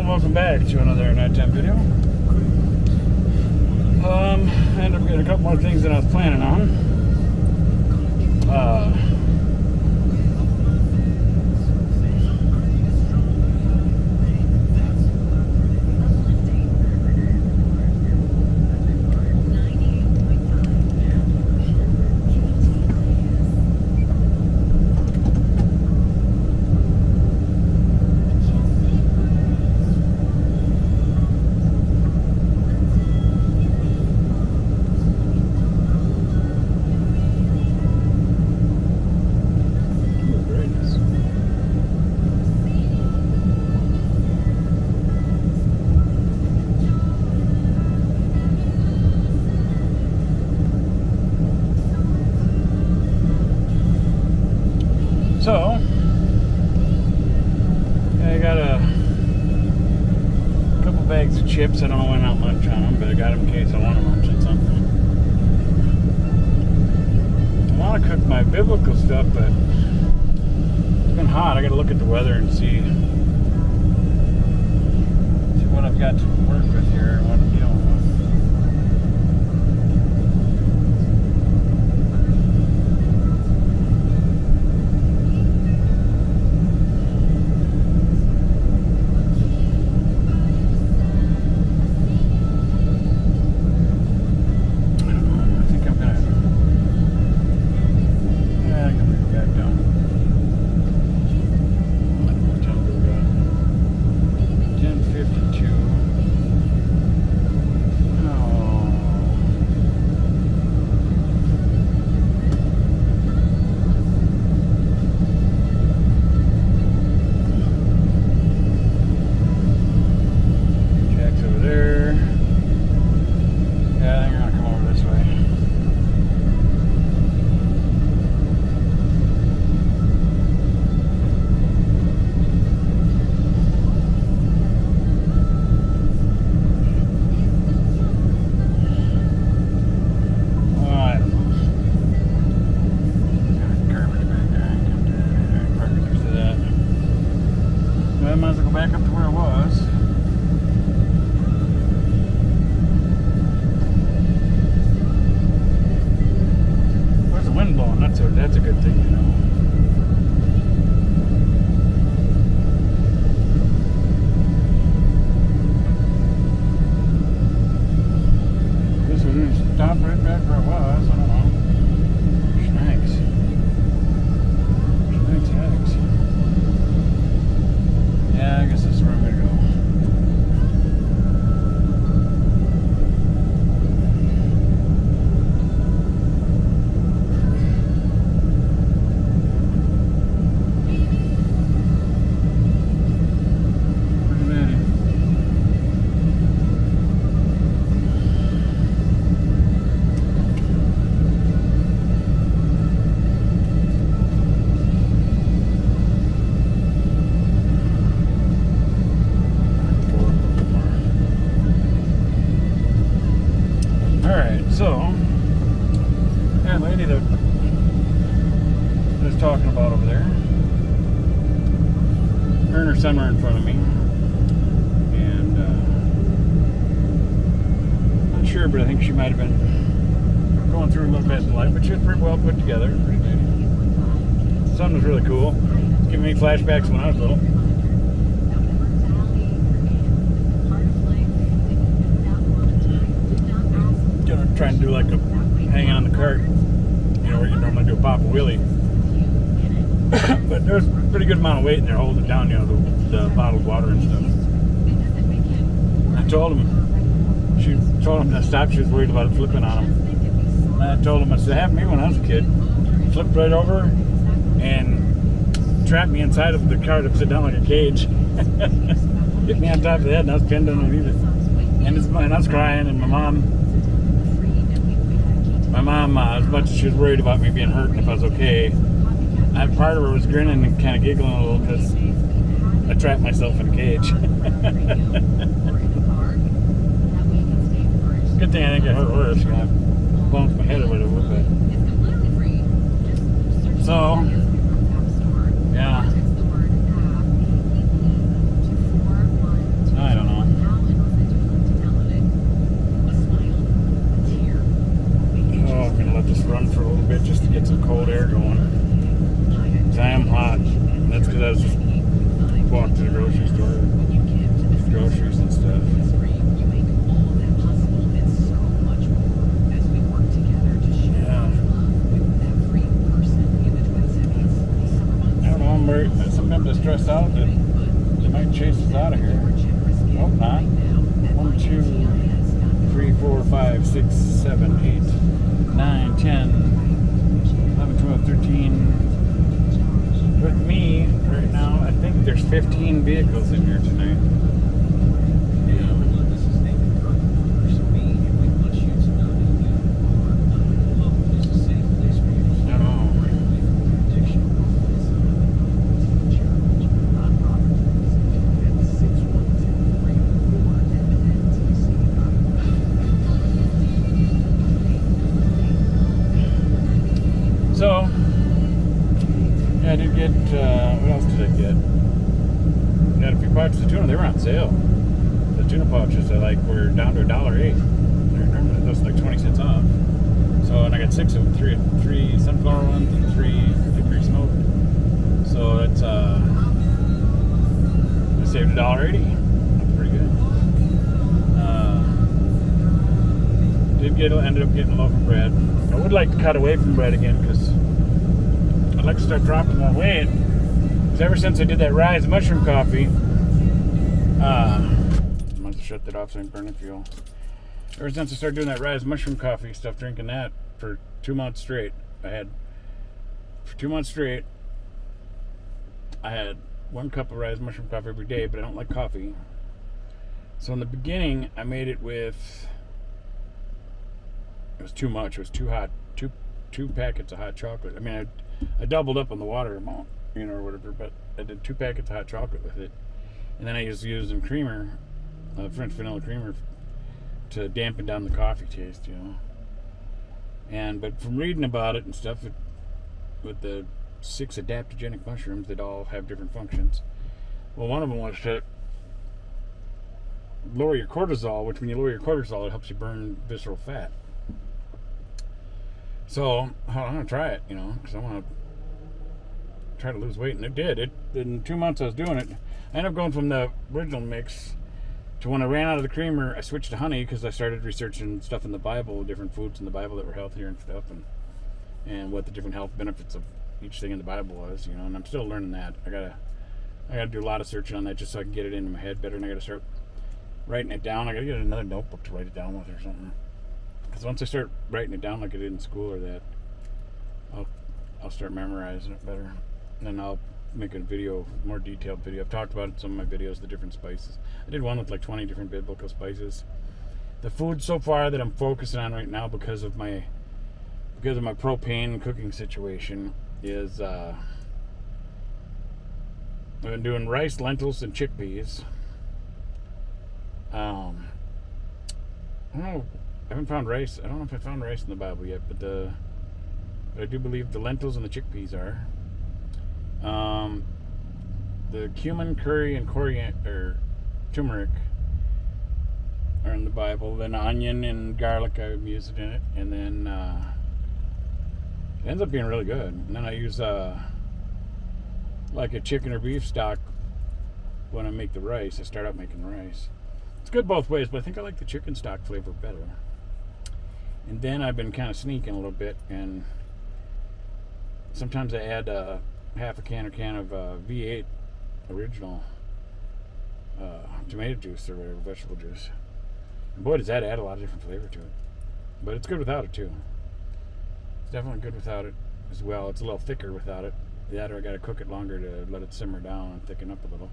and welcome back to another nighttime video. I ended up getting a couple more things than I was planning on. So, I got a couple bags of chips. I don't know when I'll munch on them, but I got them in case I want to munch on something. I want to cook my biblical stuff, but it's been hot. I got to look at the weather and see what I've got to work with here and what I'm dealing with. I might as well go back up to where I was. Where's the wind blowing? That's a good thing, you know. Guess we need to stop right back where I was. I don't know. Snakes. Yeah, I guess that's where I'm going to go. So, that lady that I was talking about over there, her and her son were in front of me, and not sure, but I think she might have been going through a little bit in life, but she was pretty well put together, pretty good. The son was really cool, giving me flashbacks when I was little. Trying to do like a hang on the cart, you know, where you normally do a pop a wheelie. But there's a pretty good amount of weight in there holding it down, you know, the bottled water and stuff. I told him, she told him to stop. She was worried about it flipping on him. And I told him, I said, it happened to me when I was a kid. Flipped right over and trapped me inside of the cart upside down like a cage. Hit me on top of the head and I was pinned underneath it. And I was crying, and my mom, as much as she was worried about me being hurt and if I was okay, part of her was grinning and kind of giggling a little because I trapped myself in a cage. Good thing I didn't get hurt worse. I bumped my head or whatever. But so, yeah. walk to the grocery store, groceries and stuff. Sometimes I stress out that they might chase us out of here. Nope, not. 1, 2, 3, 4, 5, 6, 7, 8, 9, 10, 11, 12, 13. With me right now, I think there's 15 vehicles in here tonight. So, yeah, I did get, what else did I get? Got a few pouches of tuna. They were on sale. The tuna pouches I like were down to $1.08. They're normally those like 20 cents off. So, and I got 6 of them, three sunflower ones and 3 hickory smoked. So that's, I saved $1.80. That's pretty good. Ended up getting a loaf of bread. I would like to cut away from bread again because I'd like to start dropping my weight. Because ever since I did that Rise mushroom coffee, I must have shut that off so I didn't burn the fuel. Ever since I started doing that Rise mushroom coffee stuff, drinking that for 2 months straight, for 2 months straight, I had 1 cup of Rise mushroom coffee every day, but I don't like coffee. So in the beginning, I made it with... It was too much. It was too hot. Two packets of hot chocolate. I mean, I doubled up on the water amount, or whatever. But I did 2 packets of hot chocolate with it, and then I just used some creamer, French vanilla creamer, to dampen down the coffee taste, but from reading about it and stuff, with the 6 adaptogenic mushrooms that all have different functions. Well, one of them was to lower your cortisol, which when you lower your cortisol, it helps you burn visceral fat. So I'm going to try it, because I want to try to lose weight. And it did. In 2 months I was doing it. I ended up going from the original mix to when I ran out of the creamer, I switched to honey because I started researching stuff in the Bible, different foods in the Bible that were healthier and stuff, and what the different health benefits of each thing in the Bible was, and I'm still learning that. I gotta do a lot of searching on that just so I can get it into my head better, and I gotta start writing it down. I gotta get another notebook to write it down with or something. Because once I start writing it down like I did in school or that, I'll start memorizing it better. And then I'll make a video, more detailed video. I've talked about it in some of my videos, the different spices. I did one with like 20 different biblical spices. The food so far that I'm focusing on right now because of my propane cooking situation is I've been doing rice, lentils, and chickpeas. I don't know. I haven't found rice. I don't know if I found rice in the Bible yet, but I do believe the lentils and the chickpeas are. The cumin, curry, and coriander, turmeric, are in the Bible. Then onion and garlic I'm using in it, and then it ends up being really good. And then I use like a chicken or beef stock when I make the rice. I start out making the rice. It's good both ways, but I think I like the chicken stock flavor better. And then I've been kind of sneaking a little bit, and sometimes I add half a can of V8 original tomato juice or whatever, vegetable juice. And boy, does that add a lot of different flavor to it. But it's good without it too. It's definitely good without it as well. It's a little thicker without it. That or I got to cook it longer to let it simmer down and thicken up a little.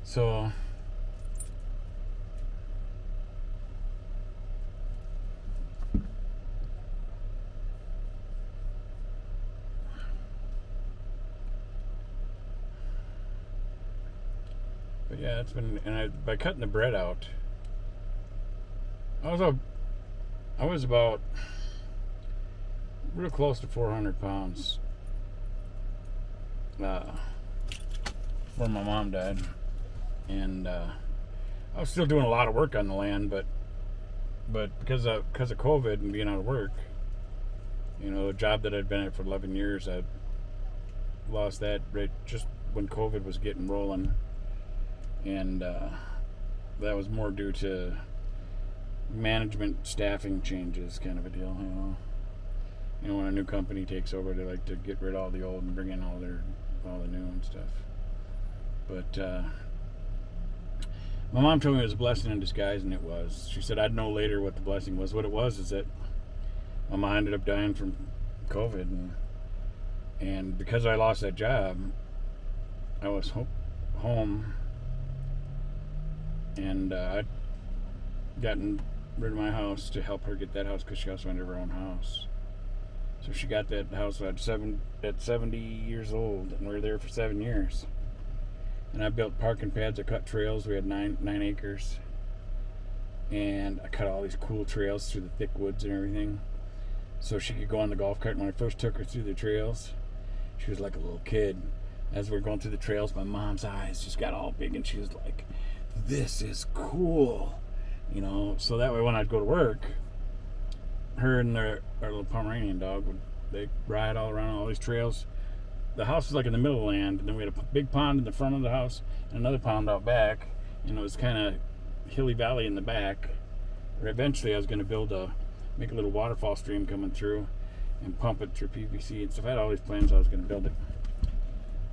So but yeah, it's been, and by cutting the bread out, I was about real close to 400 pounds before my mom died. And I was still doing a lot of work on the land, but But because of COVID and being out of work, a job that I'd been at for 11 years, I lost that right just when COVID was getting rolling, and that was more due to management staffing changes, kind of a deal. When a new company takes over, they like to get rid of all the old and bring in all the new and stuff. But my mom told me it was a blessing in disguise, and it was. She said I'd know later what the blessing was. What it was is that my mom ended up dying from COVID, and because I lost that job, I was home, and I'd gotten rid of my house to help her get that house because she also wanted her own house. So she got that house at 70 years old, and we were there for 7 years. And I built parking pads. I cut trails. We had 9 acres, and I cut all these cool trails through the thick woods and everything, so she could go on the golf cart. When I first took her through the trails, she was like a little kid. As we were going through the trails, my mom's eyes just got all big, and she was like, "This is cool," So that way, when I'd go to work, her and our little Pomeranian dog they ride all around all these trails. The house was like in the middle of the land, and then we had a big pond in the front of the house and another pond out back, and it was kind of hilly valley in the back. Eventually, I was going to make a little waterfall stream coming through and pump it through PVC and stuff. I had all these plans. I was going to build it,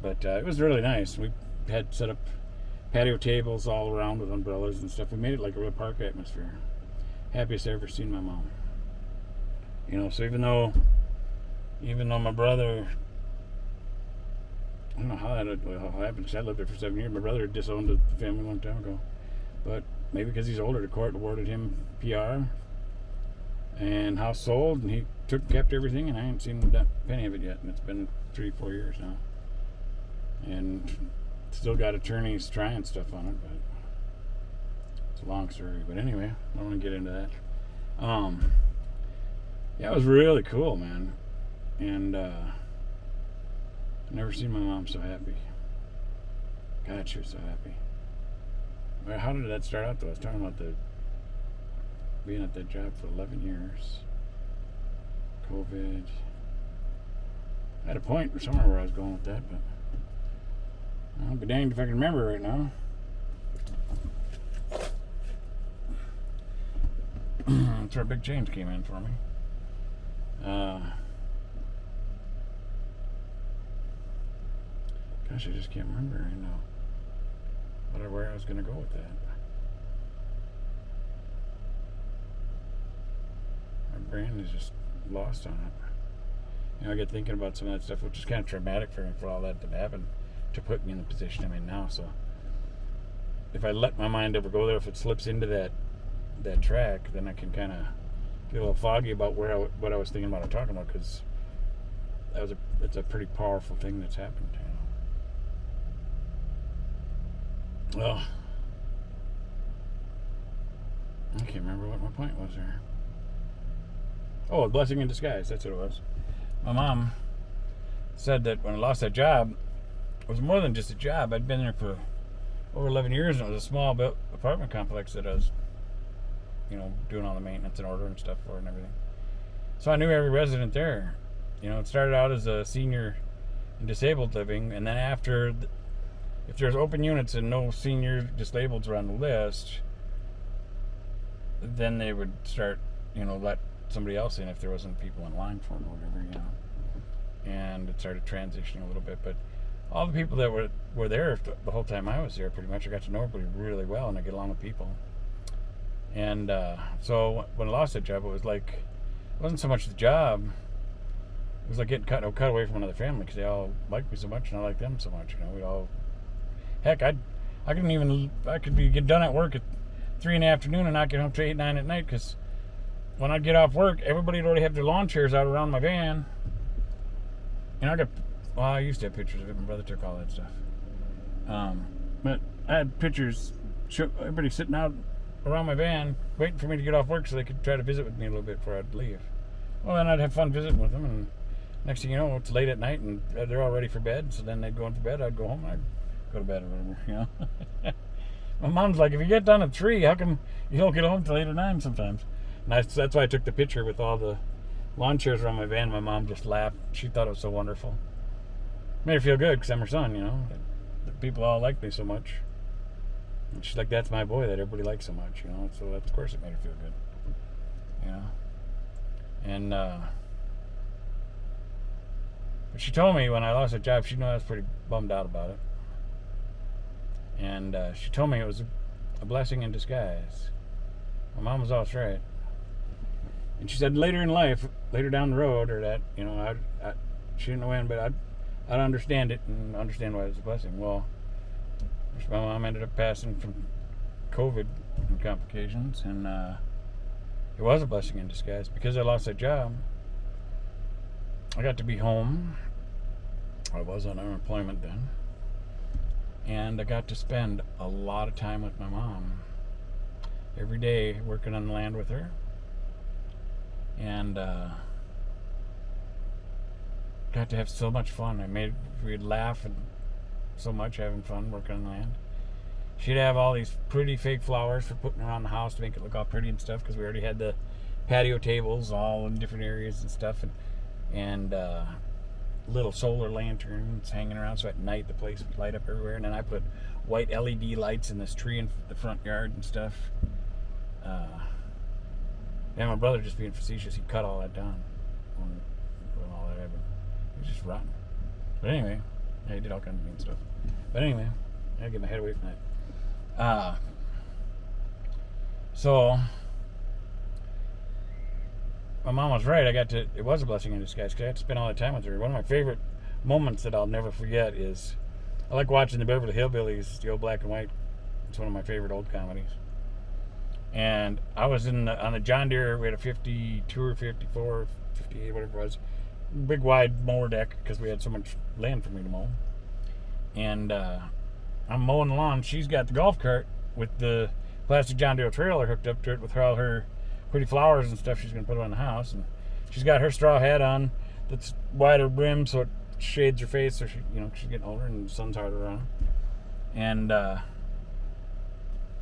but it was really nice. We had set up patio tables all around with umbrellas and stuff. We made it like a real park atmosphere. Happiest I ever seen my mom. So even though my brother, I don't know how that happened, because I lived there for 7 years. My brother disowned the family a long time ago, but maybe because he's older, the court awarded him PR and house sold, and he kept everything, and I ain't seen that penny of it yet, and it's been 3-4 years now, and still got attorneys trying stuff on it, but it's a long story. But anyway, I don't want to get into that. Yeah, it was really cool, man, and never seen my mom so happy. God, she was so happy. Well, how did that start out, though? I was talking about being at that job for 11 years. COVID. I had a point somewhere where I was going with that, but I'll be danged if I can remember right now. That's where a big change came in for me. Gosh, I just can't remember right now where I was going to go with that. My brain is just lost on it. I get thinking about some of that stuff, which is kind of traumatic for me, for all that happened to put me in the position I'm in now. So if I let my mind ever go there, if it slips into that track, then I can kind of get a little foggy about what I was thinking about or talking about, because it's a pretty powerful thing that's happened. Well, I can't remember what my point was there. Oh, a blessing in disguise. That's what it was. My mom said that when I lost that job, it was more than just a job. I'd been there for over 11 years, and it was a small apartment complex that I was, doing all the maintenance and ordering stuff for and everything. So I knew every resident there. It started out as a senior and disabled living, and then after, if there's open units and no senior disableds were on the list, then they would start, let somebody else in if there wasn't people in line for it or whatever, And it started transitioning a little bit, but all the people that were there the whole time I was there, pretty much, I got to know everybody really well, and I get along with people. And so when I lost that job, it wasn't so much the job. It was like getting cut away from another family, because they all liked me so much, and I liked them so much. We'd all, heck, I could get done at work at 3 in the afternoon and not get home till 8, 9 at night, because when I'd get off work, everybody would already have their lawn chairs out around my van. And I used to have pictures of it. My brother took all that stuff. But I had pictures, everybody sitting out around my van, waiting for me to get off work so they could try to visit with me a little bit before I'd leave. Well, then I'd have fun visiting with them, and next thing you know, it's late at night, and they're all ready for bed, so then they'd go into bed, I'd go home, and I'd go to bed or whatever, My mom's like, if you get done at 3, how come you don't get home till 8 or 9 sometimes? And that's why I took the picture with all the lawn chairs around my van. My mom just laughed. She thought it was so wonderful. Made her feel good because I'm her son, you know. That people all like me so much. And she's like, that's my boy that everybody likes so much, you know. So of course it made her feel good, you know. And but she told me when I lost a job, she knew I was pretty bummed out about it. And she told me it was a blessing in disguise. My mom was always right. And she said later in life, later down the road, or that, you know, she didn't know when, but I'd understand it and understand why it was a blessing. Well, my mom ended up passing from COVID and complications, and it was a blessing in disguise. Because I lost that job, I got to be home. I was on unemployment then. And I got to spend a lot of time with my mom. Every day working on the land with her. And got to have so much fun. We'd laugh and so much having fun working on the land. She'd have all these pretty fake flowers for putting around the house to make it look all pretty and stuff, because we already had the patio tables all in different areas and stuff, and little solar lanterns hanging around, so at night the place would light up everywhere. And then I put white LED lights in this tree in the front yard and stuff. Yeah, my brother, just being facetious, he cut all that down when all that happened. It was just rotten. But anyway, yeah, he did all kinds of mean stuff. But anyway, I gotta get my head away from that. So my mom was right. It was a blessing in disguise because I got to spend all that time with her. One of my favorite moments that I'll never forget is I like watching the Beverly Hillbillies, the old black and white. It's one of my favorite old comedies. And I was on the John Deere. We had a 52 or 54, 58, whatever it was. Big wide mower deck because we had so much land for me to mow. And I'm mowing the lawn. She's got the golf cart with the plastic John Deere trailer hooked up to it with all her pretty flowers and stuff she's going to put on the house. And she's got her straw hat on that's wider brim so it shades her face, so she's getting older and the sun's harder on her. And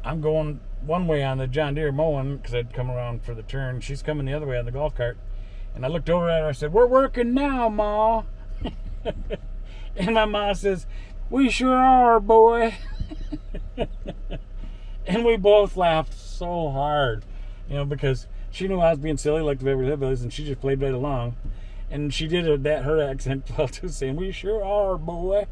I'm going one way on the John Deere mowing because I'd come around for the turn. She's coming the other way on the golf cart. And I looked over at her. I said, "We're working now, Ma." And my ma says, "We sure are, boy." And we both laughed so hard, because she knew I was being silly like the Beverly Hillbillies, and she just played right along. And she did her accent well too, saying, "We sure are, boy."